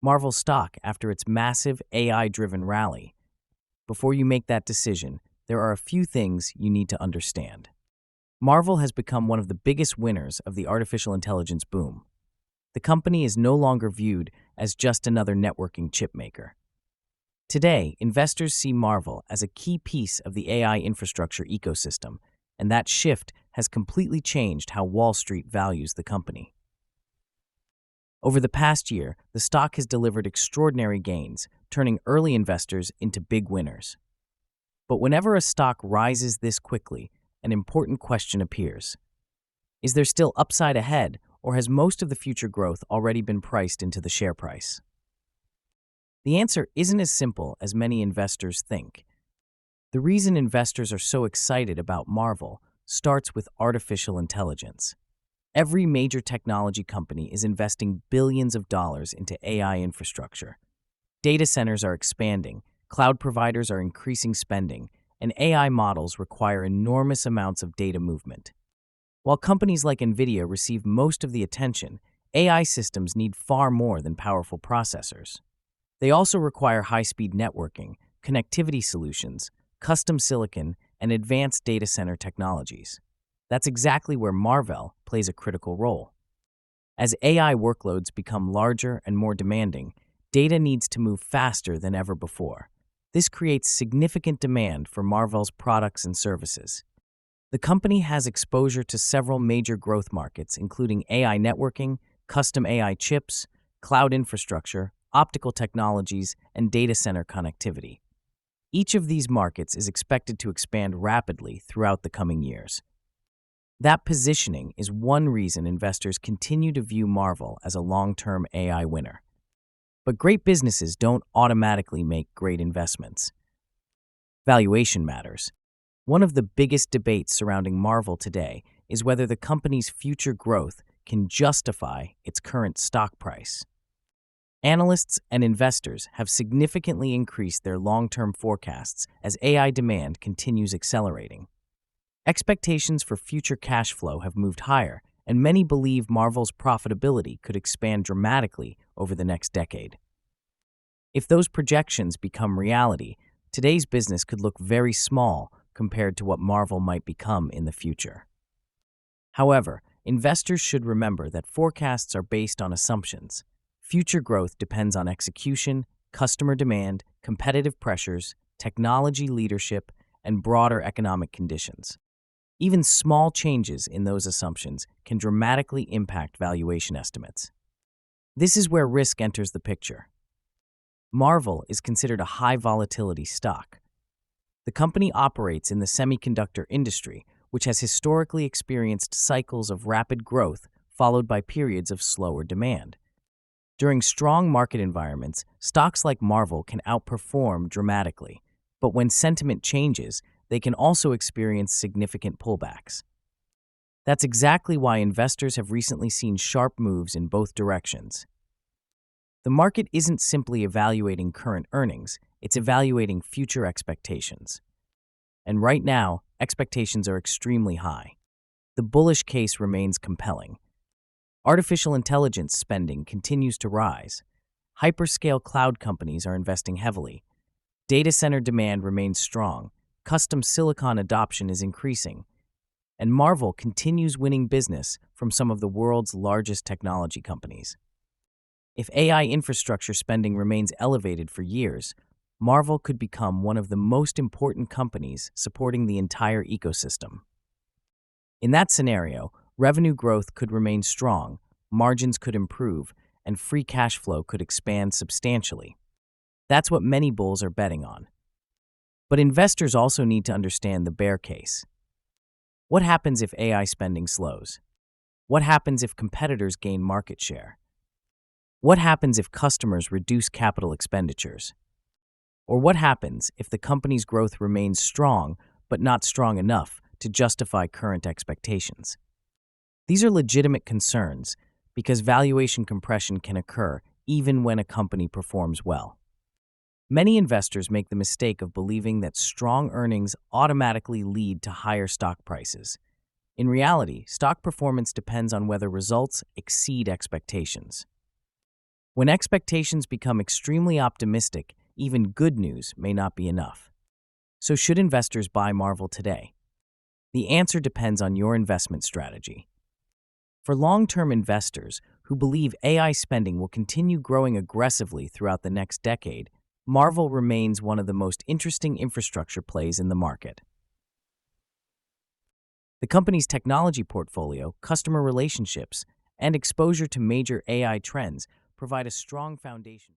Marvell stock after its massive AI-driven rally. Before you make that decision, there are a few things you need to understand. Marvell has become one of the biggest winners of the artificial intelligence boom. The company is no longer viewed as just another networking chip maker. Today, investors see Marvell as a key piece of the AI infrastructure ecosystem, and that shift has completely changed how Wall Street values the company. Over the past year, the stock has delivered extraordinary gains, turning early investors into big winners. But whenever a stock rises this quickly, an important question appears. Is there still upside ahead, or has most of the future growth already been priced into the share price? The answer isn't as simple as many investors think. The reason investors are so excited about Marvell starts with artificial intelligence. Every major technology company is investing billions of dollars into AI infrastructure. Data centers are expanding, cloud providers are increasing spending, and AI models require enormous amounts of data movement. While companies like NVIDIA receive most of the attention, AI systems need far more than powerful processors. They also require high-speed networking, connectivity solutions, custom silicon, and advanced data center technologies. That's exactly where Marvell plays a critical role. As AI workloads become larger and more demanding, data needs to move faster than ever before. This creates significant demand for Marvell's products and services. The company has exposure to several major growth markets, including AI networking, custom AI chips, cloud infrastructure, optical technologies, and data center connectivity. Each of these markets is expected to expand rapidly throughout the coming years. That positioning is one reason investors continue to view Marvell as a long-term AI winner. But great businesses don't automatically make great investments. Valuation matters. One of the biggest debates surrounding Marvell today is whether the company's future growth can justify its current stock price. Analysts and investors have significantly increased their long-term forecasts as AI demand continues accelerating. Expectations for future cash flow have moved higher, and many believe Marvell's profitability could expand dramatically over the next decade. If those projections become reality, today's business could look very small compared to what Marvell might become in the future. However, investors should remember that forecasts are based on assumptions. Future growth depends on execution, customer demand, competitive pressures, technology leadership, and broader economic conditions. Even small changes in those assumptions can dramatically impact valuation estimates. This is where risk enters the picture. Marvell is considered a high-volatility stock. The company operates in the semiconductor industry, which has historically experienced cycles of rapid growth followed by periods of slower demand. During strong market environments, stocks like Marvell can outperform dramatically, but when sentiment changes, they can also experience significant pullbacks. That's exactly why investors have recently seen sharp moves in both directions. The market isn't simply evaluating current earnings, it's evaluating future expectations. And right now, expectations are extremely high. The bullish case remains compelling. Artificial intelligence spending continues to rise. Hyperscale cloud companies are investing heavily. Data center demand remains strong. Custom silicon adoption is increasing. And Marvell continues winning business from some of the world's largest technology companies. If AI infrastructure spending remains elevated for years, Marvell could become one of the most important companies supporting the entire ecosystem. In that scenario, revenue growth could remain strong, margins could improve, and free cash flow could expand substantially. That's what many bulls are betting on. But investors also need to understand the bear case. What happens if AI spending slows? What happens if competitors gain market share? What happens if customers reduce capital expenditures? Or what happens if the company's growth remains strong but not strong enough to justify current expectations? These are legitimate concerns because valuation compression can occur even when a company performs well. Many investors make the mistake of believing that strong earnings automatically lead to higher stock prices. In reality, stock performance depends on whether results exceed expectations. When expectations become extremely optimistic, even good news may not be enough. So, should investors buy Marvell today? The answer depends on your investment strategy. For long-term investors who believe AI spending will continue growing aggressively throughout the next decade, Marvell remains one of the most interesting infrastructure plays in the market. The company's technology portfolio, customer relationships, and exposure to major AI trends provide a strong foundation.